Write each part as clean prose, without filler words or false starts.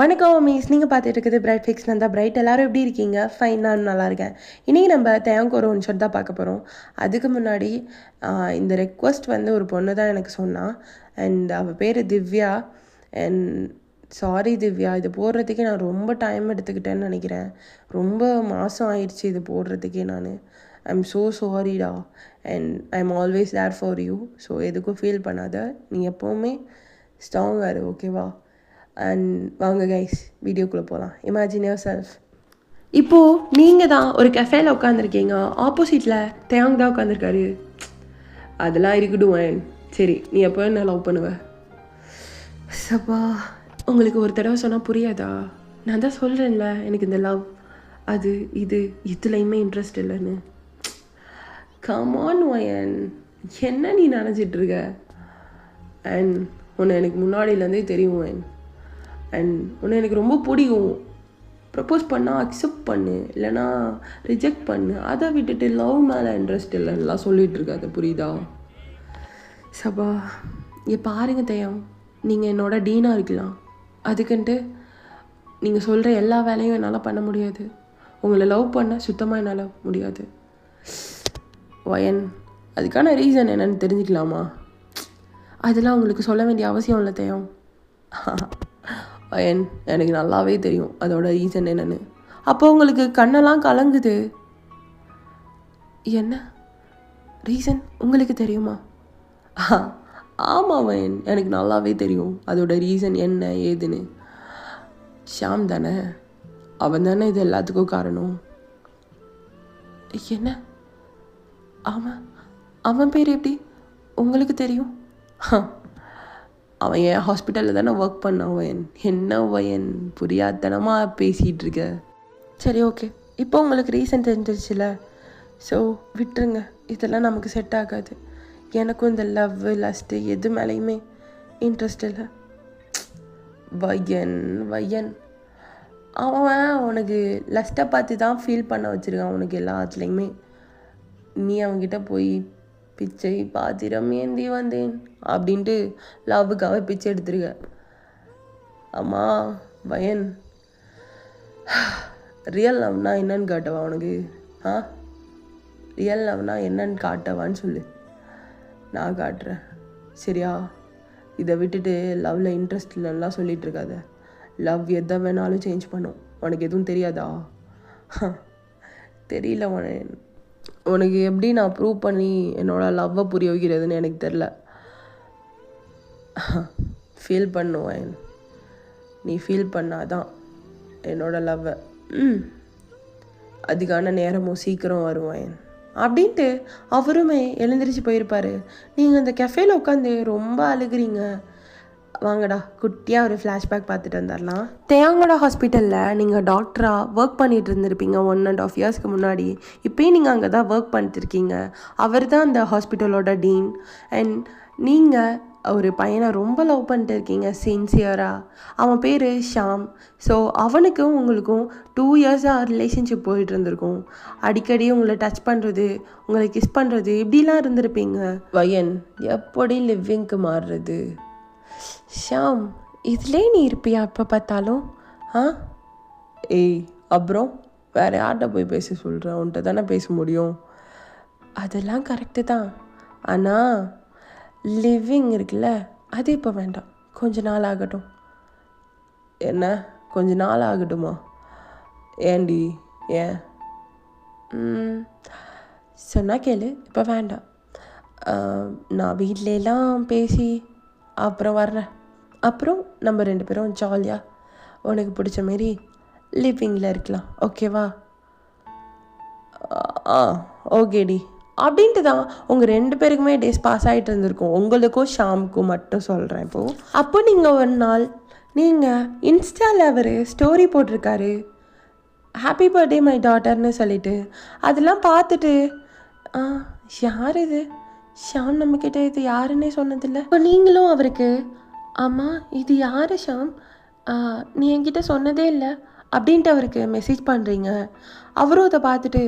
வணக்கம் மீஸ், நீங்கள் பார்த்துட்டு இருக்குது பிரைட் ஃபிக்ஸ். நான் தான் பிரைட். எல்லோரும் எப்படி இருக்கீங்க? ஃபைன், நான் நல்லா இருக்கேன். இன்றைக்கி நம்ம தேங்க் ஒரு ஒன் ஷாட் தான் பார்க்க போகிறோம். அதுக்கு முன்னாடி இந்த ரெக்வஸ்ட் ஒரு பொண்ணு தான் எனக்கு சொன்னான். அண்ட் அவள் பேர் திவ்யா. அண்ட் சாரி திவ்யா, இது போடுறதுக்கே நான் ரொம்ப டைம் எடுத்துக்கிட்டேன்னு நினைக்கிறேன். ரொம்ப மாதம் ஆயிடுச்சு இது போடுறதுக்கே. ஐம் ஸோ சாரிடா. And I'm always there for you. So எதுக்கும் ஃபீல் பண்ணாத. நீ எப்போவுமே ஸ்ட்ராங்காக இரு, ஓகேவா? அண்ட் வாங்க கைஸ், வீடியோக்குள்ளே போகலாம். Imagine your self. இப்போது நீங்கள் தான் ஒரு கஃபேல உட்காந்துருக்கீங்க. ஆப்போசிட்டில் தேங் தான் உட்காந்துருக்காரு. அதெல்லாம் இருக்கட்டும். சரி, நீ எப்போ என்ன லவ் பண்ணுவ? சப்பா, உங்களுக்கு ஒரு தடவை சொன்னால் புரியாதா? நான் தான் சொல்கிறேன்ல, எனக்கு இந்த லவ் அது இதுலையுமே இன்ட்ரெஸ்ட் இல்லைன்னு. கமான் வயன், என்ன நீ நினச்சிட்ருக்க? அண்ட் உன்னை எனக்கு முன்னாடியிலேருந்தே தெரியும் வயன். அண்ட் உன்னை எனக்கு ரொம்ப பிடிக்கும். ப்ரப்போஸ் பண்ணால் அக்செப்ட் பண்ணு, இல்லைனா ரிஜெக்ட் பண்ணு. அதை விட்டுட்டு லவ் மேலே இன்ட்ரெஸ்ட் இல்லைன்னெலாம் சொல்லிகிட்ருக்காது, புரியுதா? சபா, இங்கே பாருங்கள் தயம், நீங்கள் என்னோட டீனாக இருக்கலாம். அதுக்குன்ட்டு நீங்கள் சொல்கிற எல்லா வேலையும் என்னால் பண்ண முடியாது. உங்களை லவ் பண்ண சுத்தமாக என்னால் முடியாது. வயன், அதுக்கான ரீசன் என்னன்னு தெரிஞ்சுக்கலாமா? அதெல்லாம் உங்களுக்கு சொல்ல வேண்டிய அவசியம் இல்லை தயம். எனக்கு நல்லாவே தெரியும் அதோட ரீசன் என்னன்னு. அப்போ உங்களுக்கு கண்ணெல்லாம் கலங்குது. என்ன ரீசன் உங்களுக்கு தெரியுமா? ஆமாம் வயன், எனக்கு நல்லாவே தெரியும் அதோட ரீசன் என்ன ஏதுன்னு. ஷாம் தானே, அவன் தானே இது எல்லாத்துக்கும் காரணம். என்ன? ஆமாம், அவன் பேர் எப்படி உங்களுக்கு தெரியும்? அவன் என் ஹாஸ்பிட்டலில் தானே ஒர்க் பண்ணான் வயன். என்ன வயன், புரியாதனமாக பேசிகிட்டு இருக்க. சரி, ஓகே, இப்போ உங்களுக்கு ரீசன் தெரிஞ்சிருச்சுல. ஸோ விட்டுருங்க, இதெல்லாம் நமக்கு செட் ஆகாது. எனக்கும் இந்த லவ் லஸ்ட்டு எது மேலேயுமே இன்ட்ரெஸ்ட் இல்லை. வயன் அவன் உனக்கு லஸ்ட்டை பார்த்து தான் ஃபீல் பண்ண வச்சுருக்கான் உனக்கு எல்லாத்துலேயுமே. நீ அவன்கிட்ட போய் பிச்சை பாத்திரம் ஏந்தி வந்தேன் அப்படின்ட்டு லவ்வுக்காக பிச்சை எடுத்துருக்க. அம்மா வயன், ரியல் லவ்னா என்னன்னு காட்டவா உனக்கு? ரியல் லவ்னா என்னன்னு காட்டவான்னு சொல்லு, நான் காட்டுறேன், சரியா? இதை விட்டுட்டு லவ்வில் இன்ட்ரெஸ்ட் இல்லைன்னா சொல்லிகிட்டு இருக்காத. லவ் எதை வேணாலும் சேஞ்ச் பண்ணும். உனக்கு எதுவும் தெரியாதா? தெரியல உனக்கு எப்படி நான் ப்ரூவ் பண்ணி என்னோடய லவ்வை புரிய வைக்கிறதுன்னு எனக்கு தெரில. ஃபீல் பண்ணுவேன், நீ ஃபீல் பண்ணாதான் என்னோட லவ்வை. அதுக்கான நேரமும் சீக்கிரம் வருவேன் அப்படின்ட்டு அவருமே எழுந்திரிச்சு போயிருப்பார். நீங்கள் அந்த கெஃபேல உட்காந்து ரொம்ப அழுகிறீங்க. வாங்கடா, குட்டியாக ஒரு ஃப்ளாஷ்பேக் பார்த்துட்டு வந்துடலாம். தேங்கோட ஹாஸ்பிட்டலில் நீங்கள் டாக்டராக ஒர்க் பண்ணிகிட்டு இருந்திருப்பீங்க 1.5 இயர்ஸ்க்கு முன்னாடி. இப்போயும் நீங்கள் அங்கே தான் ஒர்க் பண்ணிட்டுருக்கீங்க. அவர் தான் அந்த ஹாஸ்பிட்டலோட டீன். அண்ட் நீங்கள் ஒரு பையனை ரொம்ப லவ் பண்ணிட்டு இருக்கீங்க சின்சியராக. அவன் பேர் ஷாம். ஸோ அவனுக்கும் உங்களுக்கும் 2 இயர்ஸாக ரிலேஷன்ஷிப் போயிட்டு இருந்திருக்கும். அடிக்கடி உங்களை டச் பண்ணுறது, உங்களை கிஸ் பண்ணுறது, இப்படிலாம் இருந்திருப்பீங்க. வயன், எப்படி லிவிங்க்கு மாறுறது? ஷாம், இதிலே நீ இருப்பியா எப்போ பார்த்தாலும்? அப்புறம் வேறு யார்கிட்ட போய் பேச சொல்கிறேன்? உன்கிட்ட தானே பேச முடியும். அதெல்லாம் கரெக்டு தான், ஆனால் லிவிங் இருக்குல்ல, அது இப்போ வேண்டாம், கொஞ்ச நாள் ஆகட்டும். என்ன கொஞ்ச நாள் ஆகட்டுமா? ஏண்டி? ஏன்? சொன்னால் கேளு, இப்போ வேண்டாம். நான் வீட்டிலலாம் பேசி அப்புறம் வர்றேன். அப்புறம் நம்ம 2 பேரும் ஜாலியாக உனக்கு பிடிச்ச மாரி லிவிங்கில் இருக்கலாம், ஓகேவா? ஓகேடி அப்படின்ட்டு தான் உங்கள் 2 பேருக்குமே டேஸ் பாஸ் ஆகிட்டு இருந்திருக்கும். உங்களுக்கும் ஷாமுக்கும் மட்டும் சொல்கிறேன் இப்போது. அப்போ நீங்கள் ஒரு நாள் நீங்கள் இன்ஸ்டாவில் அவர் ஸ்டோரி போட்டிருக்காரு, ஹாப்பி பர்த்டே மை டாட்டர்னு சொல்லிட்டு. அதெல்லாம் பார்த்துட்டு யார் இது? ஷாம் நம்மக்கிட்ட இது யாருன்னே சொன்னதில்லை. இப்போ நீங்களும் அவருக்கு, ஆமாம் இது யார் ஷாம், நீ என்கிட்ட சொன்னதே இல்லை அப்படின்ட்டு அவருக்கு மெசேஜ் பண்ணுறீங்க. அவரும் அதை பார்த்துட்டு,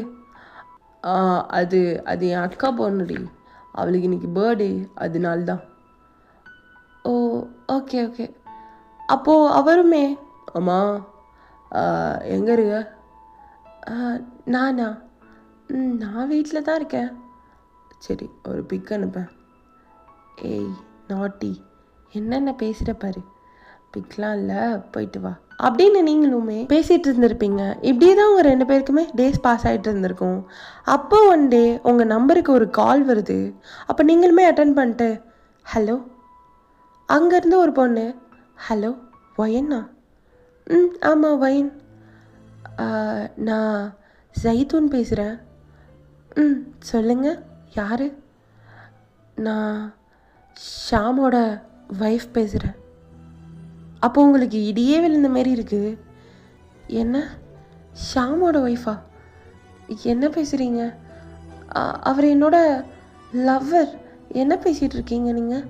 அது என் அக்கா பொண்ணுடி, அவளுக்கு இன்றைக்கி பர்த்டே, அதனால தான். ஓ ஓகே ஓகே. அப்போது அவருமே அம்மா எங்கே இருக்க? நானா? நான் வீட்டில் தான் இருக்கேன். சரி, ஒரு பிக் அனுப்பேன். ஏய் நாட்டி, என்னென்ன பேசுகிற பாரு. பிக்லாம் இல்லை, போயிட்டு வா அப்படின்னு நீங்களுமே பேசிகிட்டு இருந்திருப்பீங்க. இப்படியே தான் உங்கள் 2 பேருக்குமே டேஸ் பாஸ் ஆகிட்டு இருந்திருக்கும். அப்போ ஒன் டே உங்கள் நம்பருக்கு ஒரு கால் வருது. அப்போ நீங்களுமே அட்டன் பண்ணிட்டு, ஹலோ. அங்கேருந்து ஒரு பொண்ணு, ஹலோ வயன்னா? ஆமாம் வயன். நான் ஜைத்தூன் பேசுகிறேன். சொல்லுங்கள், யார்? நான் ஷாமோட ஒய்ஃப் பேசுகிறேன். அப்போ உங்களுக்கு இடியே விழுந்த மாரி இருக்குது. என்ன, ஷாமோட ஒய்ஃபா? என்ன பேசுகிறீங்க? அவர் என்னோட லவ்வர். என்ன பேசிகிட்டு இருக்கீங்க நீங்கள்?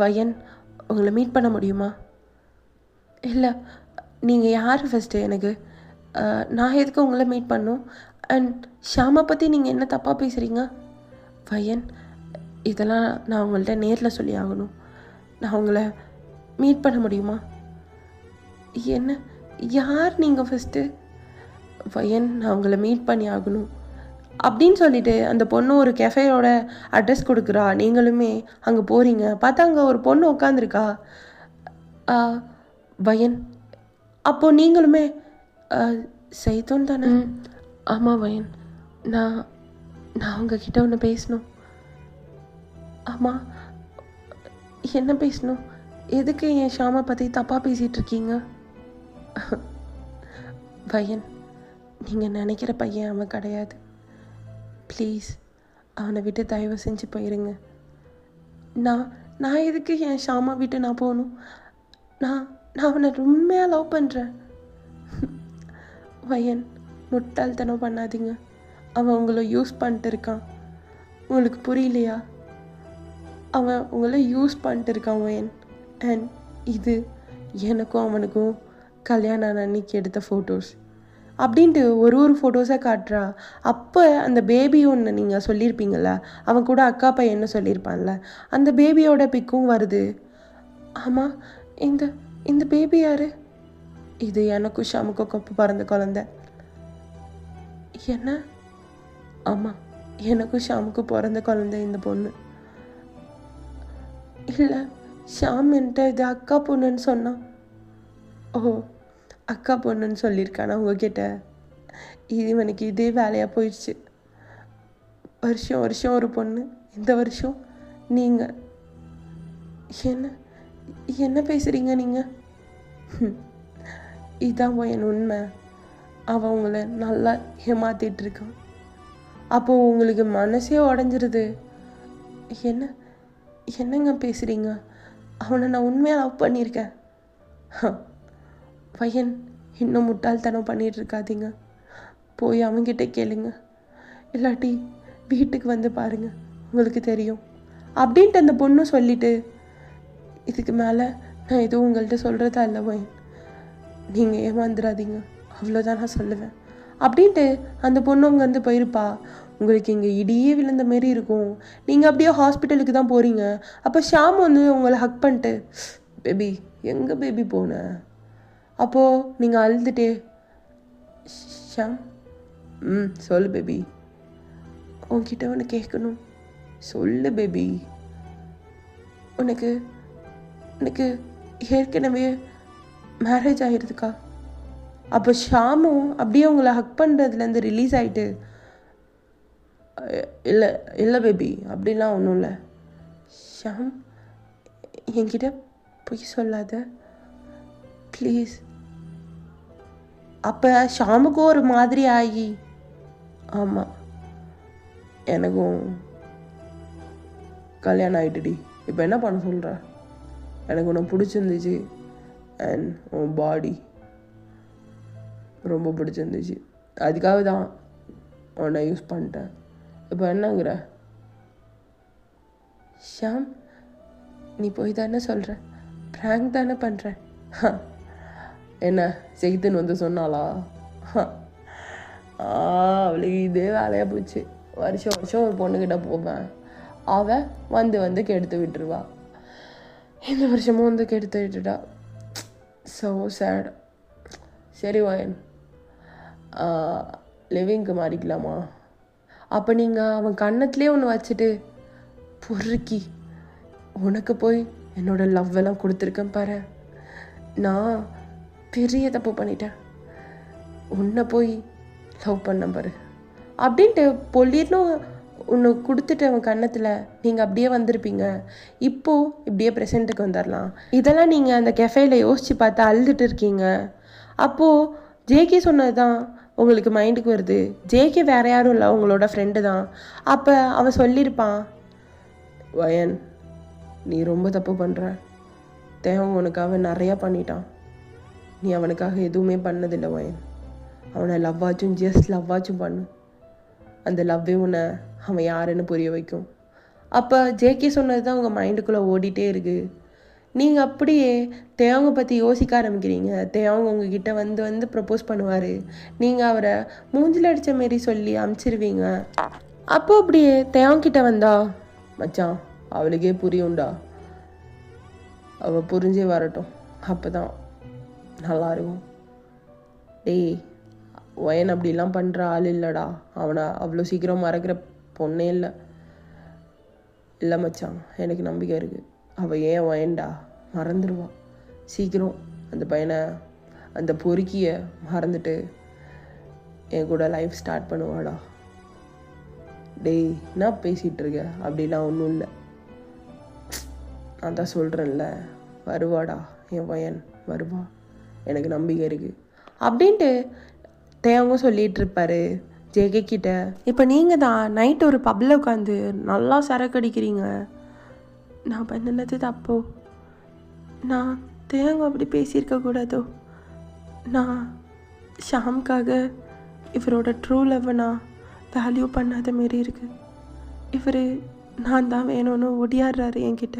வயன், உங்களை மீட் பண்ண முடியுமா? இல்லை, நீங்கள் யார் ஃபஸ்ட்டு எனக்கு? நான் எதுக்கு உங்களை மீட் பண்ணணும்? அண்ட் ஷாமை பற்றி நீங்கள் என்ன தப்பாக பேசுகிறீங்க? வயன், இதெல்லாம் நான் உங்கள்கிட்ட நேரில் சொல்லி ஆகணும். நான் உங்களை மீட் பண்ண முடியுமா? என்ன, யார் நீங்கள் ஃபஸ்ட்டு? வயன், நான் உங்களை மீட் பண்ணி ஆகணும் அப்படின்னு சொல்லிட்டு அந்த பொண்ணு ஒரு கெஃபேயோட அட்ரஸ் கொடுக்குறா. நீங்களுமே அங்கே போகிறீங்க. பார்த்தா அங்கே ஒரு பொண்ணு உட்காந்துருக்கா. வயன், அப்போது நீங்களுமே சைத்தோன் தானே? ஆமாம் வயன், நான் உங்ககிட்ட ஒன்று பேசணும். ஆமாம், என்ன பேசணும்? எதுக்கு என் ஷாமை பற்றி தப்பாக பேசிகிட்டு இருக்கீங்க? வயன், நீங்கள் நினைக்கிற பையன் அவன் கிடையாது. ப்ளீஸ், அவனை விட்டு தயவு செஞ்சு போயிருங்க. நான் எதுக்கு என் ஷாமா விட்டு நான் போகணும்? நான் அவனை உண்மையாக லவ் பண்ணுறேன். வயன், முட்டாள்தனம் பண்ணாதீங்க. அவன் உங்களை யூஸ் பண்ணிட்டு இருக்கான். உங்களுக்கு புரியலையா? அவன் உங்களை யூஸ் பண்ணிட்டு இருக்கான் வயன். அண்ட் இது எனக்கும் அவனுக்கும் கல்யாணம் அன்னைக்கு எடுத்த ஃபோட்டோஸ் அப்படின்ட்டு ஒரு ஃபோட்டோஸாக காட்டுறா. அப்போ அந்த பேபி ஒன்று நீங்கள் சொல்லியிருப்பீங்கள, அவன் கூட அக்கா பையன்னு சொல்லியிருப்பான்ல, அந்த பேபியோட பிக்கும் வருது. ஆமாம், இந்த பேபி யார்? இது எனக்கும் ஷாமுக்கும் கொப்பு பிறந்த குழந்த. என்ன? ஆமாம், எனக்கும் ஷாமுக்கும் பிறந்த குழந்தை இந்த பொண்ணு. இல்லை, ஷாம் என்கிட்ட இது அக்கா பொண்ணுன்னு சொன்னான். ஓ, அக்கா பொண்ணுன்னு சொல்லியிருக்கானா உங்ககிட்ட? இவனுக்கு இதே வேலையாக போயிடுச்சு. வருஷம் ஒரு பொண்ணு, இந்த வருஷம் நீங்கள். என்ன பேசுகிறீங்க நீங்கள்? இதான் என் உண்மை. அவன் உங்களை நல்லா ஏமாத்திட்டு இருக்கான். அப்போது உங்களுக்கு மனசே உடஞ்சிருது. என்னங்க பேசுகிறீங்க? அவனை நான் உண்மையாக லவ் பண்ணியிருக்கேன். பையன், இன்னும் முட்டாள்தனம் பண்ணிகிட்டு இருக்காதீங்க. போய் அவன்கிட்ட கேளுங்க, இல்லாட்டி வீட்டுக்கு வந்து பாருங்க, உங்களுக்கு தெரியும் அப்படின்ட்டு அந்த பொண்ணு சொல்லிட்டு, இதுக்கு மேலே நான் எதுவும் உங்கள்கிட்ட சொல்கிறதா இல்லை வயன், நீங்கள் ஏமாந்துடாதீங்க, அவ்வளோதான் நான் சொல்லுவேன் அப்படின்ட்டு அந்த பொண்ணு அங்கே வந்து போயிருப்பா. உங்களுக்கு இங்கே இடியே விழுந்த மாரி இருக்கும். நீங்கள் அப்படியே ஹாஸ்பிட்டலுக்கு தான் போகிறீங்க. அப்போ ஷாம் வந்து உங்களை ஹக் பண்ணிட்டு, பேபி எங்கே பேபி போன? அப்போது நீங்கள் அழுதுட்டே, ஷாம் சொல்லு பேபி, உன்கிட்ட ஒன்று கேட்கணும், சொல்லு பேபி. உனக்கு ஏற்கனவே மேரேஜ் ஆகிடுதுக்கா? அப்போ ஷாமும் அப்படியே உங்களை ஹக் பண்ணுறதுலேருந்து ரிலீஸ் ஆகிட்டு, இல்லை பேபி, அப்படிலாம் ஒன்றும் இல்லை. ஷாம், என்கிட்ட பொய் சொல்லாத ப்ளீஸ். அப்போ ஷாமுக்கும் ஒரு மாதிரி ஆகி, ஆமாம் எனக்கும் கல்யாணம் ஆகிட்டுடி, இப்போ என்ன பண்ண சொல்கிற? எனக்கு உன்னை பிடிச்சிருந்துச்சு, அண்ட் உன் பாடி ரொம்ப பிடிச்சிருந்துச்சு, அதுக்காக தான் உன்னை யூஸ் பண்ணிட்டேன். இப்போ என்னங்கிற? ஷாம், நீ போய் தானே சொல்கிற, ப்ராங்க் தானே பண்ணுற? என்ன செய்துன்னு வந்து சொன்னாளா? அவளுக்கு இதே வேலையாக போச்சு. வருஷம் ஒரு பொண்ணுக்கிட்ட போவேன், அவள் வந்து கெடுத்து விட்டுருவா. இந்த வருஷமும் வந்து கெடுத்து விட்டுட்டா. So sad. சரி வயன், லிவிங்க்கு மாறிக்கலாமா? அப்போ நீங்கள் அவன் கன்னத்துலேயே ஒன்று வச்சுட்டு பொறுக்கி உனக்கு போய் என்னோடய லவ் எல்லாம் கொடுத்துருக்கேன் பாரு. நான் பெரிய தப்பு பண்ணிட்டேன், உன்னை போய் லவ் பண்ண பாரு அப்படின்ட்டு பொல்லின்னு ஒன்று கொடுத்துட்டு அவன் கன்னத்தில் நீங்கள் அப்படியே வந்திருப்பீங்க. இப்போது இப்படியே ப்ரெசண்ட்டுக்கு வந்துடலாம். இதெல்லாம் நீங்கள் அந்த கெஃபேயில் யோசித்து பார்த்து அழுதுட்டு இருக்கீங்க. அப்போது ஜேகே சொன்னது தான் உங்களுக்கு மைண்டுக்கு வருது. ஜேகே வேறு யாரும் இல்லை, உங்களோட ஃப்ரெண்டு தான். அப்போ அவன் சொல்லியிருப்பான், வயன் நீ ரொம்ப தப்பு பண்ணுற, தேவன் உனக்காக நிறையா பண்ணிட்டான், நீ அவனுக்காக எதுவுமே பண்ணதில்லை வயன். அவனை லவ்வாச்சும் ஜஸ்ட் லவ்வாச்சும் பண்ணு, அந்த லவ்வே உன்னை அவன் யாருன்னு புரிய வைக்கும். அப்போ ஜேகே சொன்னது தான் உங்கள் மைண்டுக்குள்ளே ஓடிட்டே இருக்குது. நீங்கள் அப்படியே தேவங்க பற்றி யோசிக்க ஆரம்பிக்கிறீங்க. தேவங்க உங்ககிட்ட வந்து ப்ரப்போஸ் பண்ணுவார், நீங்கள் அவரை மூஞ்சில் அடித்த மாரி சொல்லி அமுச்சிருவீங்க. அப்போ அப்படியே தேவங்கிட்ட வந்தா, மச்சான் அவளுக்கே புரியும்டா, அவள் புரிஞ்சே வரட்டும், அப்போ தான் நல்லா இருக்கும். டேய் வயன் அப்படிலாம் பண்ணுற ஆள் இல்லைடா, அவனை அவ்வளோ சீக்கிரம் மறக்கிற பொண்ணே இல்லை. இல்லை மச்சான், எனக்கு நம்பிக்கை இருக்குது, அவள் ஏன் வயன்டா மறந்துடுவா சீக்கிரம். அந்த பையனை, அந்த பொறுக்கியை மறந்துட்டு என் கூட லைஃப் ஸ்டார்ட் பண்ணுவாடா. டேய் என்ன பேசிகிட்டு இருக்க, அப்படிலாம் ஒன்றும் இல்லை, நான் தான் சொல்கிறேன்ல, வருவாடா என் பையன் வருவா, எனக்கு நம்பிக்கை இருக்குது அப்படின்ட்டு தேவங்க சொல்லிகிட்டு இருப்பாரு ஜேகே கிட்ட. இப்போ நீங்கள் தான் நைட்டு ஒரு பப்பில் உட்காந்து நல்லா சரக்கு அடிக்கிறீங்க. நான் பண்ணினது தப்போ? நான் தேவங்க அப்படி பேசியிருக்கக்கூடாதோ? நான் ஷாம்காக இவரோட ட்ரூ லவ்வை நான் வேல்யூ பண்ணாத மாரி இருக்கு. இவர் நான் தான் வேணும்னு ஒடியாடுறாரு என்கிட்ட,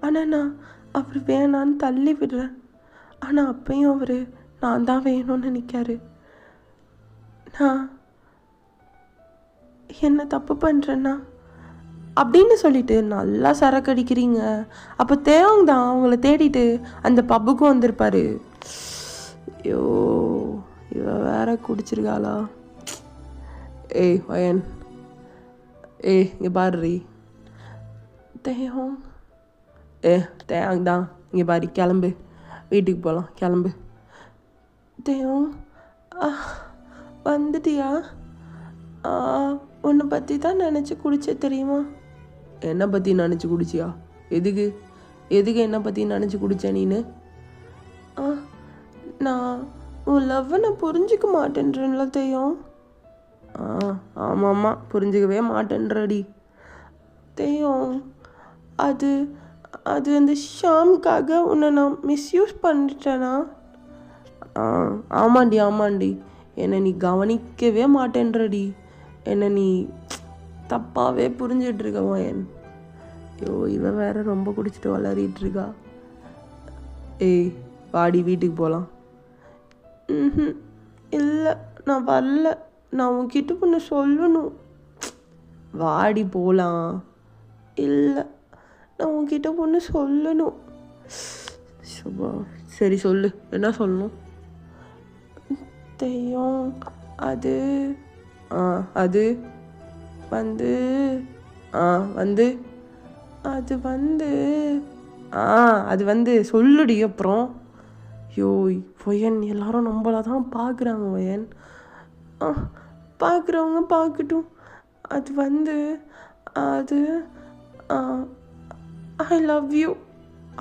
ஆனால் நான் அவர் வேணான்னு தள்ளி விடுறேன். ஆனால் அப்பையும் அவர் நான் தான் வேணும்னு நிற்காரு. நான் என்ன தப்பு பண்ணுறேன்னா அப்படின்னு சொல்லிட்டு நல்லா சரக்கு அடிக்கிறீங்க. அப்போ தேவங்க தான் அவங்கள தேடிட்டு அந்த பப்புக்கும் வந்திருப்பாரு. ஐயோ இவ வேற குடிச்சிருக்காளா? ஏய் வயன், ஏய் இங்கே பாரு தேவம். தேவங்க தான் இங்கே பாரு, கிளம்பு வீட்டுக்கு போகலாம், கிளம்பு. தேவம் வந்துட்டியா? உன்னை பற்றி தான் நினச்சி குடிச்ச தெரியுமா? என்னை பற்றி நினச்சி குடிச்சியா? எதுக்கு என்னை பற்றி நினச்சி குடிச்ச நீனு? நான் உன் லவ்வை நான் புரிஞ்சிக்க மாட்டேன்றேன்ல தெய்யம். ஆமாம் புரிஞ்சிக்கவே மாட்டேன்றடி தெய்யம். அது அந்த ஷாம்காக உன்னை நான் மிஸ்யூஸ் பண்ணிட்டேனா? ஆமாண்டி, என்னை நீ கவனிக்கவே மாட்டேன்றடி, என்னை நீ தப்பாகவே புரிஞ்சிட்ருக்க வயன். ஐயோ இவன் வேற ரொம்ப குடிச்சிட்டு வளரிட்டுருக்கா. ஏய் வாடி வீட்டுக்கு போகலாம். இல்லை நான் வரல, நான் உன்கிட்ட ஒன்று சொல்லணும். வாடி போகலாம். இல்லை நான் உன்கிட்ட ஒன்று சொல்லணும். சரி சொல்லு, என்ன சொல்லணும்? தெய்யம் அது வந்து அது வந்து சொல்லுடி. அப்புறம் யோய் வயன், எல்லாரும் நம்மள தான் பார்க்குறாங்க வயன். பார்க்குறவங்க பார்க்கட்டும். அது ஐ லவ் யூ.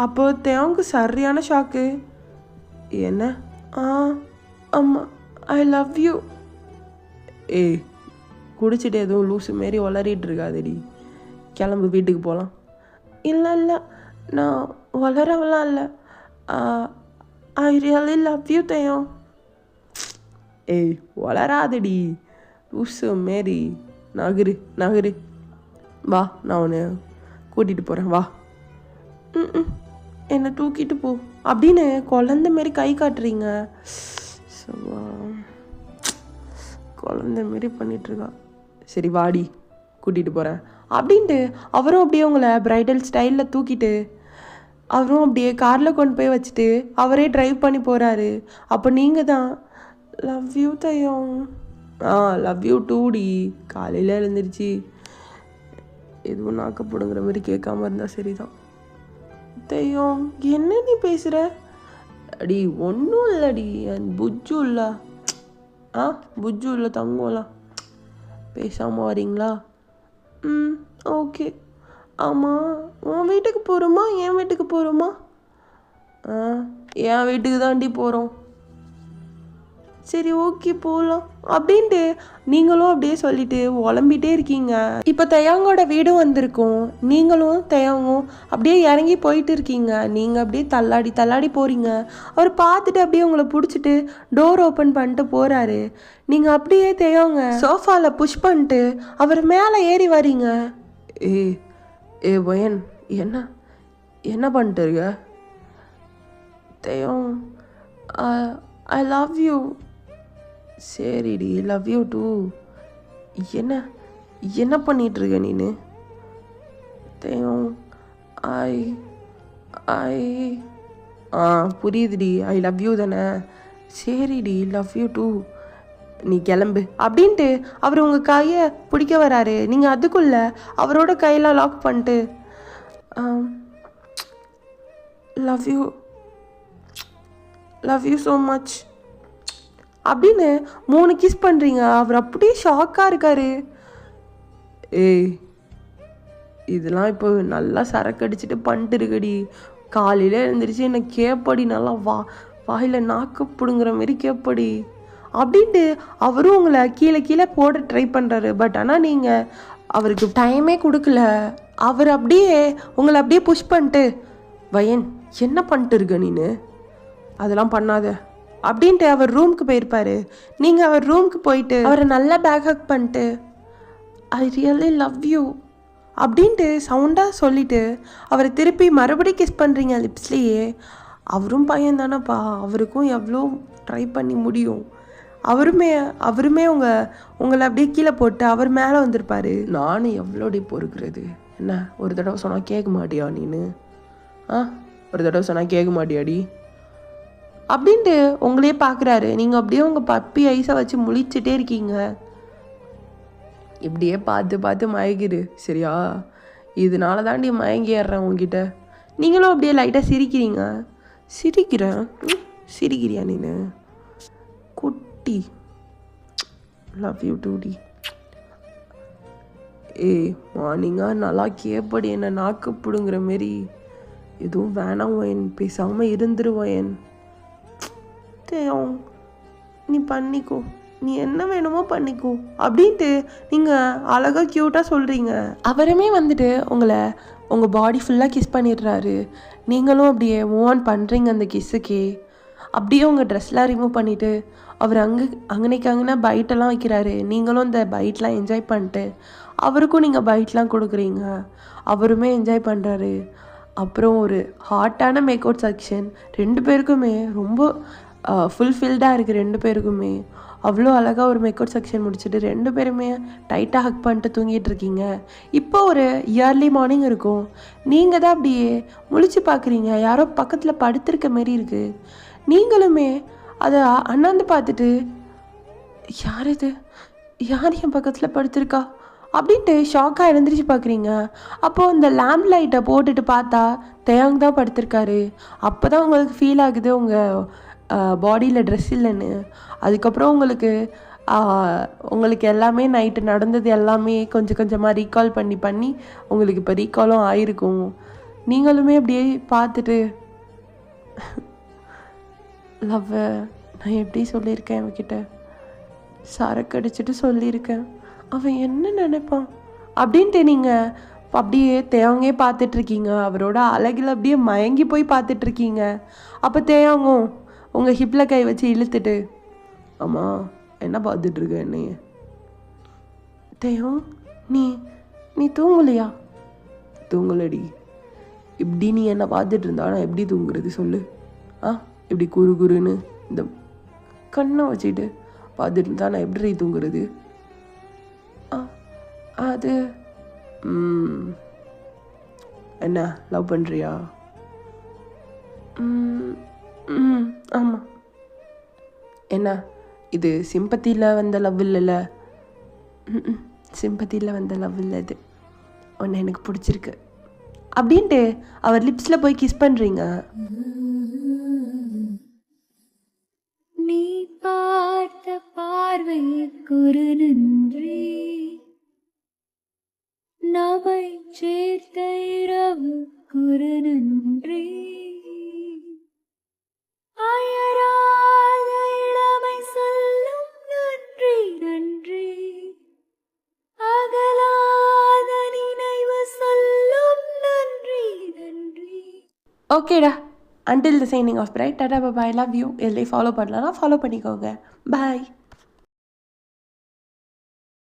அப்போ தேவங்க சரியான ஷாக்கு. என்ன? ஆமாம் ஐ லவ் யூ. ஏய் குடிச்சிட்டு எதுவும் லூஸு மாரி வளரிட்டு இருக்காதடி, கிளம்பு வீட்டுக்கு போகலாம். இல்லை நான் வளரவெல்லாம் இல்லை, ஐ ரியலி லவ் யூ தேயம். ஏய் வளராதடி லூஸு மாரி, நகரு வா, நான் உன்னை கூட்டிகிட்டு போகிறேன் வா. என்னை தூக்கிட்டு போ அப்படின்னு குழந்த மாரி கை காட்டுறீங்க. குழந்த மாரி பண்ணிகிட்ருக்கா. சரி வாடி கூட்டிகிட்டு போகிறேன் அப்படின்ட்டு அவரும் அப்படியே உங்களை ப்ரைடல் ஸ்டைலில் தூக்கிட்டு அவரும் அப்படியே காரில் கொண்டு போய் வச்சுட்டு அவரே டிரைவ் பண்ணி போகிறாரு. அப்போ நீங்கள் தான் லவ் யூ தயம். லவ் யூ டூடி. காலையில் எழுந்திரிச்சு எதுவும் நாக்கப்படுங்கிற மாதிரி கேட்காம இருந்தால் சரிதான். தெய்யம் என்ன நீ பேசுகிற? அடி ஒன்றும் இல்லடி, என் புஜ்ஜு இல்லை. புஜ்ஜு இல்லை தங்கம்லாம். பேசாமல் வரீங்களா? ஓகே. ஆமாம், உன் வீட்டுக்கு போகிறோமா என் வீட்டுக்கு போகிறோமா? என் வீட்டுக்கு தாண்டி போகிறோம். சரி ஓகே போகலாம் அப்படின்ட்டு நீங்களும் அப்படியே சொல்லிட்டு உழம்பிட்டே இருக்கீங்க. இப்போ தயாங்கோட வீடும் வந்திருக்கும். நீங்களும் தயாங்கும் அப்படியே இறங்கி போயிட்டு இருக்கீங்க. நீங்கள் அப்படியே தள்ளாடி தள்ளாடி போகிறீங்க. அவர் பார்த்துட்டு அப்படியே உங்களை பிடிச்சிட்டு டோர் ஓப்பன் பண்ணிட்டு போகிறாரு. நீங்கள் அப்படியே தயாங்க சோஃபாவில் புஷ் பண்ணிட்டு அவர் மேலே ஏறி வரீங்க. ஏ வயன், என்ன என்ன பண்ணிட்டு இருக்க? தயம் ஐ லவ் யூ. சரிடி, லவ் யூ டூ. என்ன என்ன பண்ணிகிட்ருக்க நீனு? தயம் ஐ ஐ புரியுதுடி, ஐ லவ் யூ தானே. சரிடி, லவ் யூ டூ. நீ கிளம்பு அப்படின்ட்டு அவர் உங்கள் கையை பிடிக்க வராரு. நீங்கள் அதுக்குள்ளே அவரோட கையெல்லாம் லாக் பண்ணிட்டு love you love you so much அப்படின்னு 3 கிஸ் பண்ணுறீங்க. அவர் அப்படியே ஷாக்காக இருக்காரு. இதெல்லாம் இப்போ நல்லா சரக்கு அடிச்சுட்டு பண்ணிட்டு இருக்கடி. காலையில் எழுந்திரிச்சு என்னை கேப்படி, நல்லா வாயில் நாக்கு பிடுங்குற மாரி கேப்படி அப்படின்ட்டு அவரும் உங்களை கீழே கீழே போட ட்ரை பண்ணுறாரு. பட் ஆனால் நீங்கள் அவருக்கு டைமே கொடுக்கல. அவர் அப்படியே உங்களை அப்படியே புஷ் பண்ணிட்டு வயன் என்ன பண்ணிட்டு இருக்க நீனு, அதெல்லாம் பண்ணாத அப்படின்ட்டு அவர் ரூமுக்கு போயிருப்பாரு. நீங்கள் அவர் ரூமுக்கு போயிட்டு அவரை நல்லா பேக் ஹக் பண்ணிட்டு ஐ ரியலி லவ் யூ அப்படின்ட்டு சவுண்டாக சொல்லிவிட்டு அவரை திருப்பி மறுபடியும் கிஸ் பண்ணுறீங்க லிப்ஸ்லேயே. அவரும் பையன் தானேப்பா, அவருக்கும் எவ்வளோ ட்ரை பண்ணி முடியும். அவருமே உங்களை அப்படியே கீழே போட்டு அவர் மேலே வந்திருப்பார். நானும் எவ்வளோடி பொறுக்கிறது? என்ன ஒரு தடவை சொன்னால் கேட்க மாட்டியா நீனு? ஒரு தடவை சொன்னால் கேட்க மாட்டியாடி அப்படின்ட்டு உங்களே பார்க்குறாரு. நீங்கள் அப்படியே உங்கள் பப்பி ஐஸை வச்சு முழிச்சிட்டே இருக்கீங்க. இப்படியே பார்த்து பார்த்து மயங்கிடு சரியா? இதனால தாண்டி மயங்கி ஏறுறேன் உங்ககிட்ட. நீங்களும் அப்படியே லைட்டாக சிரிக்கிறீங்க. சிரிக்கிறியா நீனு குட்டி? Love you டூடி. மார்னிங்காக நல்லா கேப்படி என்ன நாக்கு பிடுங்குற மாரி. எதுவும் வேணாம் வயன், பேசாமல் இருந்துருவயன். நீ பண்ணிக்கோ, நீ என்ன வேணுமோ பண்ணிக்கோ அப்படின்ட்டு நீங்கள் அழகாக க்யூட்டாக சொல்கிறீங்க. அவருமே வந்துட்டு உங்கள் பாடி ஃபுல்லாக கிஸ் பண்ணிடுறாரு. நீங்களும் அப்படியே மூவ் ஆன் பண்ணுறீங்க அந்த கிஸ்ஸுக்கே. அப்படியே உங்கள் ட்ரெஸ்லாம் ரிமூவ் பண்ணிவிட்டு அவர் அங்கனைக்கு பைட்டெல்லாம் வைக்கிறாரு. நீங்களும் இந்த பைட்லாம் என்ஜாய் பண்ணிட்டு அவருக்கும் நீங்கள் பைட்லாம் கொடுக்குறீங்க. அவருமே என்ஜாய் பண்ணுறாரு. அப்புறம் ஒரு ஹாட்டான மேக் அவுட் செக்ஷன். 2 பேருக்குமே ரொம்ப ஃபுல்ஃபில்டாக இருக்குது. 2 பேருக்குமே அவ்வளோ அழகாக ஒரு மேக் அவுட் செக்ஷன் முடிச்சுட்டு 2 பேருமே டைட்டாக ஹக் பண்ணிட்டு தூங்கிட்டு இருக்கீங்க. இப்போ ஒரு இயர்லி மார்னிங் இருக்கும். நீங்கள் தான் அப்படியே முழிச்சு பார்க்குறீங்க. யாரோ பக்கத்தில் படுத்திருக்க மாரி இருக்குது. நீங்களுமே அதை அண்ணாந்து பார்த்துட்டு யார் இது, யார் என் பக்கத்தில் படுத்திருக்கா அப்படின்ட்டு ஷாக்காக எழுந்திரிச்சு பார்க்குறீங்க. அப்போது இந்த லேம்ப் லைட்டை போட்டுட்டு பார்த்தா தயாங் தான் படுத்திருக்காரு. அப்போ தான் உங்களுக்கு ஃபீல் ஆகுது உங்கள் பாடியில் ட்ரெஸ் இல்லைன்னு. அதுக்கப்புறம் உங்களுக்கு எல்லாமே நைட்டு நடந்தது எல்லாமே கொஞ்சம் கொஞ்சமாக ரீகால் பண்ணி உங்களுக்கு இப்போ ரீகாலும் ஆயிருக்கும். நீங்களுமே அப்படியே பார்த்துட்டு லவ் நான் எப்படி சொல்லியிருக்கேன் அவன்கிட்ட, சரக்கு அடிச்சுட்டு சொல்லியிருக்கேன், அவன் என்ன நினைப்பான் அப்படின்ட்டு நீங்கள் அப்படியே தேவங்கே பார்த்துட்ருக்கீங்க. அவரோட அழகில் அப்படியே மயங்கி போய் பார்த்துட்ருக்கீங்க. அப்போ தேவங்கும் உங்கள் ஹிப்பில் கை வச்சு இழுத்துட்டு ஆமாம் என்ன பார்த்துட்ருக்க என்னைய? தேவம் நீ தூங்கலையா? தூங்கலடி. இப்படி நீ என்ன பார்த்துட்டு இருந்தா நான் எப்படி தூங்குறது சொல்லு? இப்படி குறுன்னு இந்த கண்ணை வச்சுட்டு பார்த்துட்டு இருந்தா நான் எப்படி தூங்குறது? அது என்ன லவ் பண்ணுறியா? ம், ம், ஆமாம். என்ன இது சிம்பத்தியில் வந்த லவ் இல்லைல்ல? ம், சிம்பத்தியில் வந்த லவ் இல்லை இது. ஒன்று எனக்கு பிடிச்சிருக்கு அப்படின்ட்டு அவர் லிப்ஸில் போய் கிஸ் பண்ணுறீங்க. நீ பார்த்த பார்வைக்குரு நன்றி, நம்மை சேர்த்த இரவுக்குரு நன்றி, அயராத இளமை சொல்லும் நன்றி நன்றி, அகலாத நினைவு சொல்லும் நன்றி நன்றி. ஓகேடா, until the signing off, right? Tata bye, love you. எல்லாம் ஃபாலோ பண்ணலாம், ஃபாலோ பண்ணிக்கோங்க. பாய்.